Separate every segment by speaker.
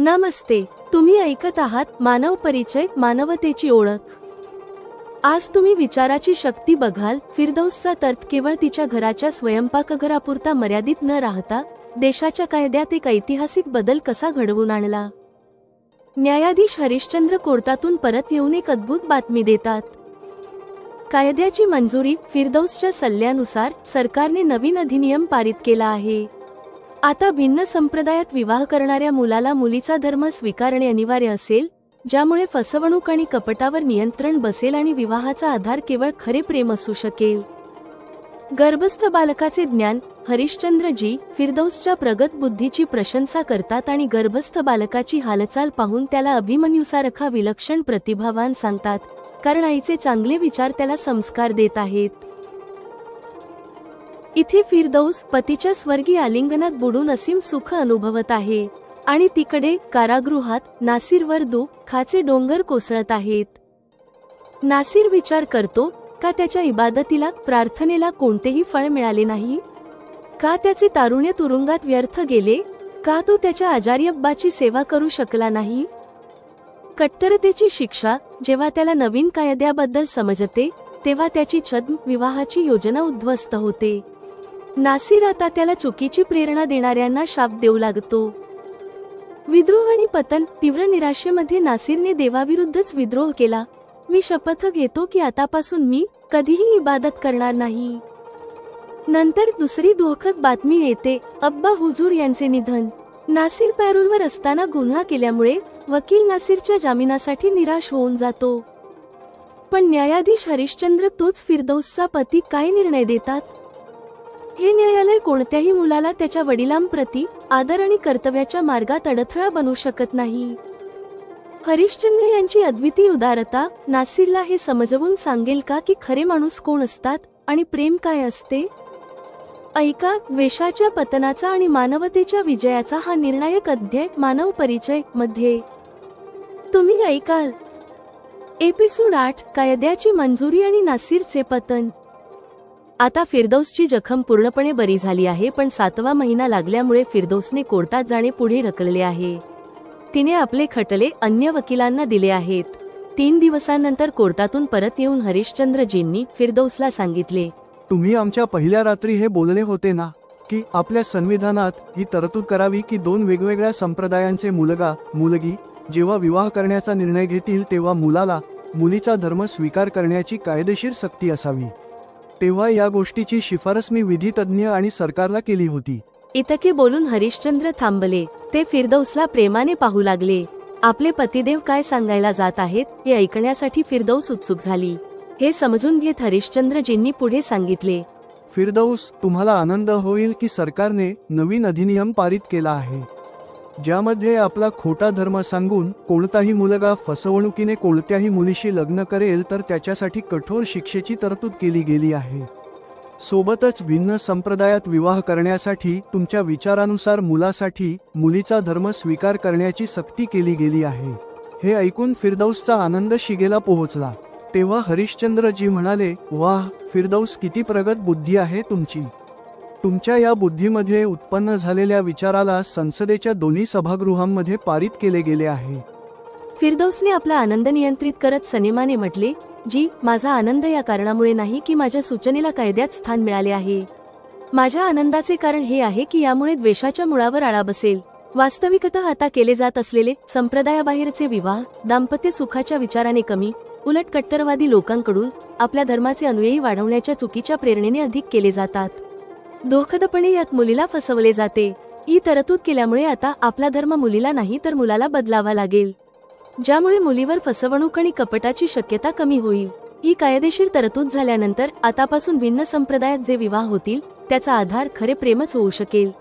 Speaker 1: नमस्ते, तुम्ही ऐकत आहात मानव परिचय, मानवतेची ओळख। आज तुम्ही विचाराची शक्ती बघाल। फिरदौसचा तर्क केवळ तिच्या घराच्या स्वयंपाकघरापुरता मर्यादित न राहता देशाच्या कायद्यात एक ऐतिहासिक बदल कसा घडवून आणला। न्यायाधीश हरिश्चंद्र कोर्टातून परत येऊन एक अद्भुत बातमी देतात। कायद्याची मंजुरी। फिरदौसच्या सल्ल्यानुसार सरकारने नवीन अधिनियम पारित केला आहे। आता भिन्न संप्रदायात विवाह करणाऱ्या मुलाला मुलीचा धर्म स्वीकारणे अनिवार्य असेल, ज्यामुळे फसवणूक आणि कपटावर नियंत्रण बसेल आणि विवाहाचा आधार केवळ खरे प्रेम असू शकेल। गर्भस्थ बालकाचे ज्ञान। हरिश्चंद्रजी फिरदौसच्या प्रगत बुद्धीची प्रशंसा करतात आणि गर्भस्थ बालकाची हालचाल पाहून त्याला अभिमन्यूसारखा विलक्षण प्रतिभावान सांगतात, कारण आईचे चांगले विचार त्याला संस्कार देत आहेत। इथे फिरदौस पतीच्या स्वर्गीय आलिंगनात बुडून असीम सुख अनुभवत आहे, आणि तिकडे कारागृहात नासिरवर दुःखाचे डोंगर कोसळत आहेत। नासिर विचार करतो, का त्याच्या इबादतीला, प्रार्थनेला कोणतेही फळ मिळाले नाही? का त्याचे तारुण्य तुरुंगात व्यर्थ गेले? का तो त्याच्या आजार्यब्बाची सेवा करू शकला नाही? कट्टरतेची शिक्षा। जेव्हा त्याला नवीन कायद्याबद्दल समजते, तेव्हा त्याची छद्म विवाहाची योजना उद्ध्वस्त होते। नासिर आता त्याला चुकीची प्रेरणा देणाऱ्यांना शाप देऊ लागतो। विद्रोह आणि पतन। तीव्र निराशेमध्ये नासिरने देवाविरुद्धच विद्रोह केला। मी शपथ घेतो की आतापासून मी कधीही इबादत करणार नाही। नंतर दुसरी दुःखद बातमी येते, अब्बा हुजूर यांचे निधन। नासिर पॅरोलवर असताना गुन्हा केल्यामुळे वकील नासिरच्या जामिनासाठी निराश होऊन जातो। पण न्यायाधीश हरिश्चंद्र तोच फिरदौसचा पती काय निर्णय देतात? हे न्यायालय कोणत्याही मुलाला त्याच्या वडिलांप्रती आदर आणि कर्तव्याच्या मार्गात अडथळा बनू शकत नाही। हरिश्चंद्र यांची अद्वितीय उदारता नासिरला हे समजवून सांगेल का की खरे माणूस कोण असतात आणि प्रेम काय असते। ऐका, द्वेषाच्या पतनाचा आणि मानवतेच्या विजयाचा हा निर्णायक अध्याय मानव परिचय मध्ये तुम्ही ऐकाल। एपिसोड 8, कायद्याची मंजुरी आणि नासिरचे पतन। आता फिरदौसची जखम पूर्णपणे बरी झाली आहे, पण 7वा महिना लागल्यामुळे फिरदौसने कोर्टात जाणे पुढे ढकलले आहे। तिने आपले खटले अन्य वकिलांना दिले आहेत। 3 दिवसांनंतर कोर्टातून परत येऊन हरिश्चंद्रजींनी फिरदौसला सांगितले,
Speaker 2: तुम्ही आमच्या पहिल्या रात्री हे बोलले होते ना, की आपल्या संविधानात ही तरतूद करावी की 2 वेगवेगळ्या संप्रदायांचे मुलगा मुलगी जेव्हा विवाह करण्याचा निर्णय घेतील तेव्हा मुलाला मुलीचा धर्म स्वीकार करण्याची कायदेशीर सक्ती असावी। तेव्हा या गोष्टीची शिफारस मी विधितज्ञ आणि सरकारला केली होती।
Speaker 1: इतके बोलून हरिश्चंद्र थांबले। ते फिरदौसला प्रेमाने पाहू लागले। आपले पतिदेव काय सांगायला जात आहेत हे ऐकण्यासाठी फिरदौस उत्सुक झाली। हे समजून घेत हरिश्चंद्रजींनी पुढे सांगितले,
Speaker 2: फिरदौस, तुम्हाला आनंद होईल की सरकारने नवीन अधिनियम पारित केला आहे, ज्यामध्ये आपला खोटा धर्म सांगून कोणताही मुलगा फसवणुकीने कोणत्याही मुलीशी लग्न करेल तर त्याच्यासाठी कठोर शिक्षेची तरतूद केली गेली आहे। सोबतच भिन्न संप्रदायात विवाह करण्यासाठी तुमच्या विचारानुसार मुलासाठी मुलीचा धर्म स्वीकार करण्याची सक्ती केली गेली आहे। हे ऐकून फिरदौसचा आनंद शिगेला पोहोचला। तेव्हा हरिश्चंद्रजी म्हणाले, वाह फिरदौस, किती प्रगत बुद्धी आहे तुमची। तुमच्या या बुद्धीमध्ये उत्पन्न झालेल्या विचाराला संसदेच्या दोन्ही सभागृहांमध्ये पारित केले गेले आहे।
Speaker 1: फिरदौसने आपला आनंद नियंत्रित करत सनेमाने म्हटले, जी, माझा आनंद या कारणामुळे नाही की माझ्या सूचनेला कायद्यात स्थान मिळाले आहे। माझ्या आनंदाचे कारण हे आहे की यामुळे द्वेषाच्या मुळावर आळा बसेल। वास्तविकतः आता केले जात असलेले संप्रदायाबाहेरचे विवाह दाम्पत्य सुखाच्या विचाराने कमी, उलट कट्टरवादी लोकांकडून आपल्या धर्माचे अनुयायी वाढवण्याच्या चुकीच्या प्रेरणेने अधिक केले जातात। दुःखदपणे यात मुलीला फसवले जाते। ही तरतूद केल्यामुळे आता आपला धर्म मुलीला नाही तर मुलाला बदलावा लागेल, ज्यामुळे मुलीवर फसवणूक आणि कपटाची शक्यता कमी होईल। ही कायदेशीर तरतूद झाल्यानंतर आतापासून भिन्न संप्रदायात जे विवाह होतील त्याचा आधार खरे प्रेमच होऊ शकेल।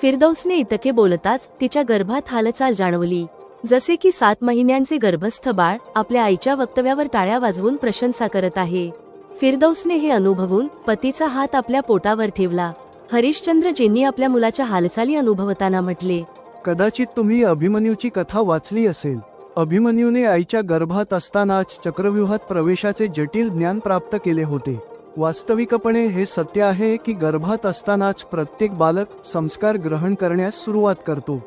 Speaker 1: फिरदौसने इतके बोलताच तिच्या गर्भात हालचाल जाणवली, जसे की 7 महिन्यांचे गर्भस्थ बाळ आपल्या आईच्या वक्तव्यावर टाळ्या वाजवून प्रशंसा करत आहे। फिरदौसने हे अनुभवून पतीचा हात आपल्या पोटावर ठेवला। हरिश्चंद्रजींनी आपल्या मुलाच्या हालचाली अनुभवताना म्हटले,
Speaker 2: कदाचित तुम्ही अभिमन्यूची कथा वाचली असेल। अभिमन्यूने आईच्या गर्भात असतानाच चक्रव्यूहात प्रवेशाचे जटिल ज्ञान प्राप्त केले होते। वास्तविकपणे हे सत्य आहे की गर्भात असतानाच प्रत्येक बालक संस्कार ग्रहण करण्यास सुरुवात करतो।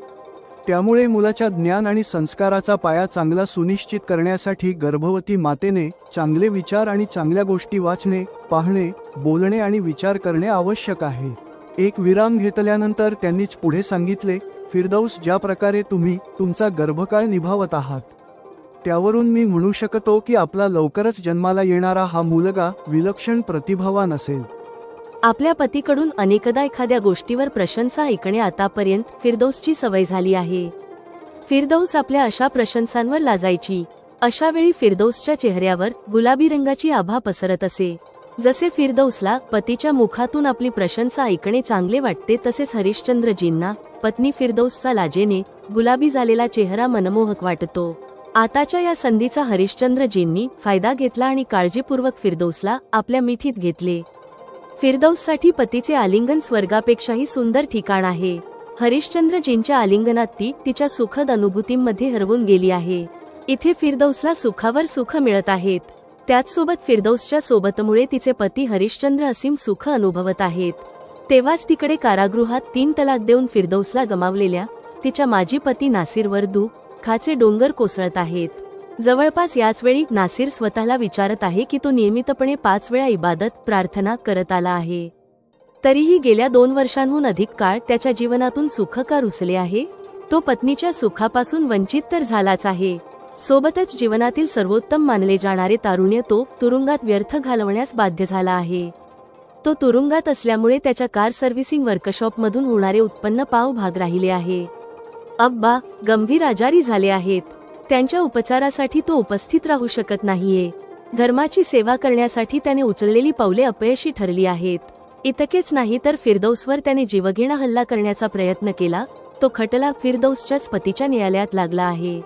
Speaker 2: त्यामुळे मुलाच्या ज्ञान आणि संस्काराचा पाया चांगला सुनिश्चित करण्यासाठी गर्भवती मातेने चांगले विचार आणि चांगल्या गोष्टी वाचणे, पाहणे, बोलणे आणि विचार करणे आवश्यक आहे. एक विराम घेतल्यानंतर त्यांनीच पुढे सांगितले, फिरदौस, ज्या प्रकारे तुम्ही तुमचा गर्भकाळ निभावत आहात त्यावरून मी म्हणू शकतो की आपला लवकरच जन्माला येणारा हा मुलगा विलक्षण प्रतिभावान असेल.
Speaker 1: आपल्या पतीकडून अनेकदा एखाद्या गोष्टीवर प्रशंसा ऐकणे आतापर्यंत फिरदौसची सवय झाली आहे. फिरदौस आपल्या अशा प्रशंसांवर लाजायची. अशा वेळी फिरदौसच्या चेहऱ्यावर गुलाबी रंगाची आभा पसरत असे. जसे फिरदौसला पतीच्या मुखातून आपली प्रशंसा ऐकणे चांगले वाटते, तसेच हरिश्चंद्रजींना पत्नी फिरदौसचा लाजेने गुलाबी झालेला चेहरा मनमोहक वाटतो. आताच्या या संधीचा हरिश्चंद्रजींनी फायदा घेतला आणि काळजीपूर्वक फिरदौसला आपल्या मिठीत घेतले. फिरदौससाठी पतीचे आलिंगन स्वर्गापेक्षाही सुंदर ठिकाण आहे. हरिश्चंद्रजींच्या आलिंगनात ती तिच्या सुखद अनुभूतींमध्ये हरवून गेली आहे. इथे फिरदौसला सुखावर सुख मिळत आहेत. त्याचसोबत फिरदौसच्या सोबतमुळे तिचे पती हरिश्चंद्र असीम सुख अनुभवत आहेत. तेव्हाच तिकडे कारागृहात 3 तलाक देऊन फिरदौसला गमावलेल्या तिच्या माजी पती नासिरवर दुःखाचे डोंगर कोसळत आहेत. जवळपास याच वेळी नासिर स्वतःला विचारत आहे की तो नियमितपणे 5 वेळा इबादत प्रार्थना करत आला आहे. तरीही गेल्या 2 वर्षांहून अधिक काळ त्याच्या जीवनातून सुख का रुसले आहे? तो पत्नीच्या सुखापासून वंचित तर झालाच आहे, सोबतच जीवनातील सर्वोत्तम मानले जाणारे तारुण्य तो तुरुंगात व्यर्थ घालवण्यास बाध्य झाला आहे. तो तुरुंगात असल्यामुळे त्याच्या कार सर्व्हिसिंग वर्कशॉपमधून होणारे उत्पन्न पाव भाग राहिले आहे. अब्बा गंभीर आजारी झाले आहेत. त्यांच्या उपचारासाठी तो उपस्थित राहू शकत नाहीये. धर्माची सेवा करण्यासाठी त्याने उचललेली पावले अपयशी ठरली आहेत. इतकेच नाही तर फिरदौसवर त्याने जीवघेणा हल्ला करण्याचा प्रयत्न केला. तो खटला फिरदौसच्याच पतीच्या न्यायालयात लागला आहे.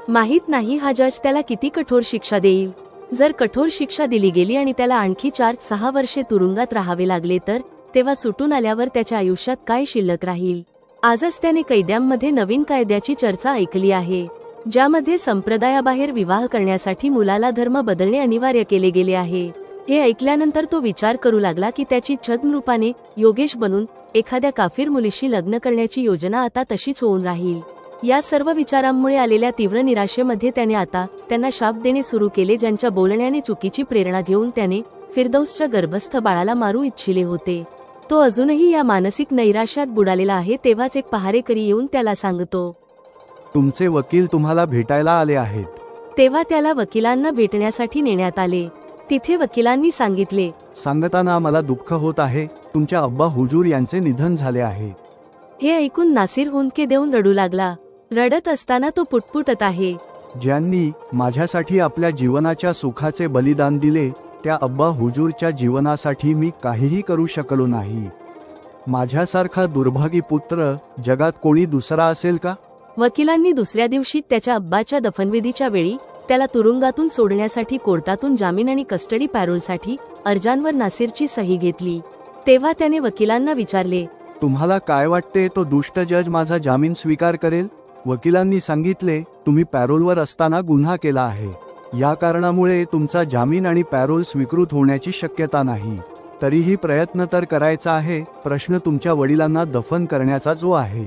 Speaker 1: माहित नाही हा जज त्याला किती कठोर शिक्षा देईल. जर कठोर शिक्षा दिली गेली आणि त्याला आणखी 4-6 वर्षे तुरुंगात राहावे लागले तर तेव्हा सुटून आल्यावर त्याच्या आयुष्यात काय शिल्लक राहील? आजच त्याने कैद्यांमध्ये नवीन कायद्याची चर्चा ऐकली आहे, ज्यामध्ये संप्रदायाबाहेर विवाह करण्यासाठी मुलाला धर्म बदलणे अनिवार्य केले गेले आहे. हे ऐकल्यानंतर तो विचार करू लागला की त्याची छद्मरूपाने योगेश बनून एखाद्या काफिर मुलीशी लग्न करण्याची योजना आता तशीच होऊन राहील. या सर्व विचारांमुळे आलेल्या तीव्र निराशेमध्ये त्याने आता त्यांना शाप देणे सुरू केले, ज्यांच्या बोलण्याने चुकीची प्रेरणा घेऊन त्याने फिरदौसच्या गर्भस्थ बाळाला मारू इच्छिले होते. तो अजूनही या मानसिक नैराश्यात बुडालेला आहे. तेव्हाच एक पहारेकरी येऊन त्याला सांगतो,
Speaker 2: तुमचे वकील तुम्हाला भेटायला आले आहेत.
Speaker 1: तेव्हा त्याला वकिलांना भेटण्यासाठी नेण्यात आले. तिथे वकिलांनी सांगितले,
Speaker 2: सांगताना मला दुःख होत आहे, तुमच्या अब्बा हुजूर यांचे निधन झाले आहे.
Speaker 1: हे ऐकून नासिर हुंदके देऊन रडू लागला. रडत असताना तो पुटपुटत आहे,
Speaker 2: ज्यांनी माझ्यासाठी आपल्या जीवनाच्या सुखाचे बलिदान दिले त्या अब्बा हुजूरच्या जीवनासाठी मी काहीही करू शकलो नाही. माझ्यासारखा दुर्भागी पुत्र जगात कोणी दुसरा असेल का?
Speaker 1: वकिलांनी दुसऱ्या दिवशी त्याच्या अब्बाच्या दफनविधीच्या वेळी त्याला तुरुंगातून सोडण्यासाठी कोर्टातून जामीन आणि कस्टडी पॅरोलसाठी अर्जांवर नासिरची सही घेतली. तेव्हा त्याने वकिलांना विचारले,
Speaker 2: तुम्हाला काय वाटते, तो दुष्ट जज माझा जामीन स्वीकार करेल? वकिलांनी सांगितले, तुम्ही पॅरोलवर असताना गुन्हा केला आहे. या कारणामुळे तुमचा जामीन आणि पॅरोल स्वीकृत होण्याची शक्यता नाही. तरीही प्रयत्न तर करायचा आहे. प्रश्न तुमच्या वडिलांना दफन करण्याचा जो आहे.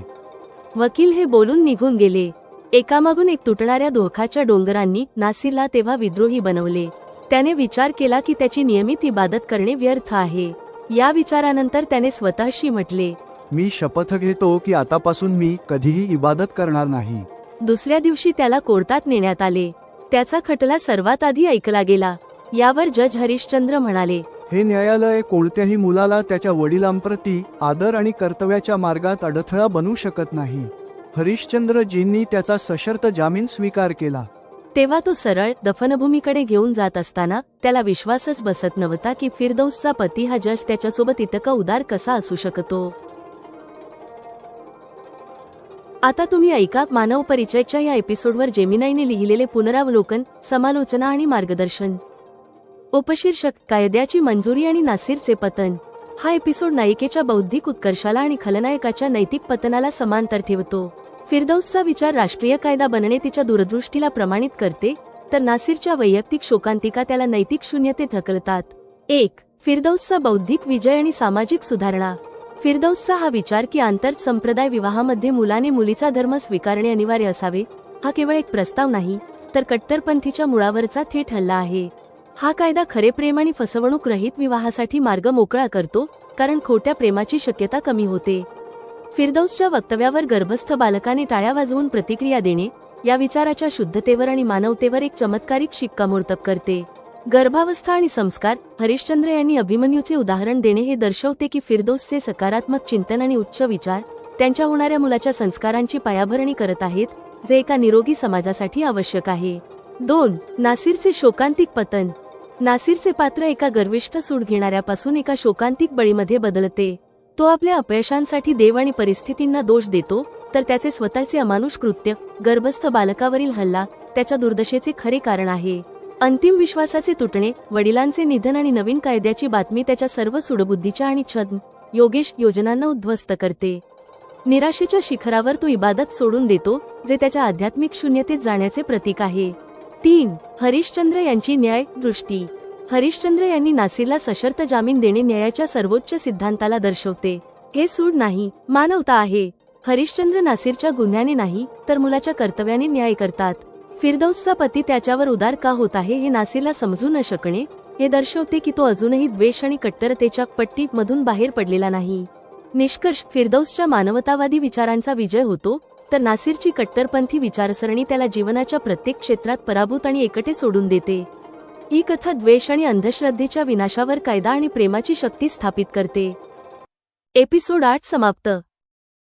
Speaker 1: वकील हे बोलून निघून गेले. एकामागून एक तुटणाऱ्या धोकाच्या डोंगरांनी नासिरला तेव्हा विद्रोही बनवले. त्याने विचार केला की त्याची नियमित इबादत करणे व्यर्थ आहे. या विचारानंतर त्याने स्वतःशी म्हटले,
Speaker 2: मी शपथ घेतो की आतापासून मी कधीही इबादत करणार नाही.
Speaker 1: दुसऱ्या दिवशी त्याला कोर्टात नेण्यात आले. त्याचा खटला सर्वात आधी ऐकला गेला. यावर जज हरिश्चंद्र म्हणाले,
Speaker 2: हे न्यायालय कोणत्याही मुलाला त्याच्या वडिलांप्रती आदर आणि कर्तव्याच्या मार्गात अडथळा बनू शकत नाही. हरिश्चंद्रजींनी त्याचा सशर्त जामीन स्वीकार केला.
Speaker 1: तेव्हा तो सरळ दफनभूमीकडे घेऊन जात असताना त्याला विश्वासच बसत नव्हता की फिरदौसचा पती हा जज त्याच्यासोबत इतका उदार कसा असू शकतो. आता तुम्ही ऐका मानव परिचयच्या या एपिसोडवर जेमिनाईने लिहिलेले पुनरावलोकन, समालोचना आणि मार्गदर्शन. उपशीर्षक, कायद्याची मंजुरी आणि नासिरचे पतन. हा एपिसोड नायिकेच्या बौद्धिक उत्कर्षाला आणि खलनायकाच्या नैतिक पतनाला समांतर ठेवतो. फिरदौसचा विचार राष्ट्रीय कायदा बनणे तिच्या दूरदृष्टीला प्रमाणित करते, तर नासिरच्या वैयक्तिक शोकांतिका त्याला नैतिक शून्यतेत ढकलतात. 1. फिरदौसचा बौद्धिक विजय आणि सामाजिक सुधारणा. फिरदौसचा हा विचार की आंतर संप्रदाय विवाहामध्ये मुलाने मुलीचा धर्म स्वीकारणे अनिवार्य असावे हा केवळ एक प्रस्ताव नाही, तर कट्टरपंथीच्या मुळावरचा थेट हल्ला आहे. हा कायदा खरे प्रेम आणि फसवणूक रहित विवाहासाठी मार्ग मोकळा करतो, कारण खोट्या प्रेमाची शक्यता कमी होते. फिरदौसच्या वक्तव्यावर गर्भस्थ बालकाने टाळ्या वाजवून प्रतिक्रिया देणे या विचाराच्या शुद्धतेवर आणि मानवतेवर एक चमत्कारिक शिक्कामोर्तब करते. गर्भावस्था आणि संस्कार. हरिश्चंद्र यांनी अभिमन्यूचे उदाहरण देणे हे दर्शवते की फिरदौसचे सकारात्मक चिंतन आणि उच्च विचार त्यांच्या होणाऱ्या मुलाच्या संस्कारांची पायाभरणी करत आहेत, जे एका निरोगी समाजासाठी आवश्यक आहे. 2. नासिरचे शोकांतिक पतन. नासिरचे पात्र एका गर्विष्ठ सूड घेणाऱ्यापासून एका शोकांतिक बळीमध्ये बदलते. तो आपल्या अपयशांसाठी देव आणि परिस्थितींना दोष देतो, तर त्याचे स्वतःचे अमानुष कृत्य, गर्भस्थ बालकावरील हल्ला, त्याच्या दुर्दशेचे खरे कारण आहे. अंतिम विश्वासाचे तुटणे, वडिलांचे निधन आणि नवीन कायद्याची बातमी त्याच्या सर्व सूडबुद्धीच्या आणि छद्म योगेश योजनांना उद्ध्वस्त करते. निराशेच्या शिखरावर तो इबादत सोडून देतो, जे त्याच्या आध्यात्मिक शून्यतेत जाण्याचे प्रतीक आहे. 3. हरिश्चंद्र यांची न्याय दृष्टी. हरिश्चंद्र यांनी नासिरला सशर्त जामीन देणे न्यायाच्या सर्वोच्च सिद्धांताला दर्शवते. हे सूड नाही, मानवता आहे. हरिश्चंद्र नासिरच्या गुन्ह्याने नाही, तर मुलाच्या कर्तव्याने न्याय करतात. फिरदौसचा पती त्याच्यावर उदार का होत आहे हे नासिरला समजू न शकणे हे दर्शवते की तो अजूनही द्वेष आणि कट्टरतेच्या पट्टीमधून बाहेर पडलेला नाही. निष्कर्ष. फिरदौसच्या मानवतावादी विचारांचा विजय होतो, तर नासिरची कट्टरपंथी विचारसरणी त्याला जीवनाच्या प्रत्येक क्षेत्रात पराभूत आणि एकटे सोडून देते. ही कथा द्वेष आणि अंधश्रद्धेच्या विनाशावर कायदा आणि प्रेमाची शक्ती स्थापित करते. एपिसोड 8 समाप्त.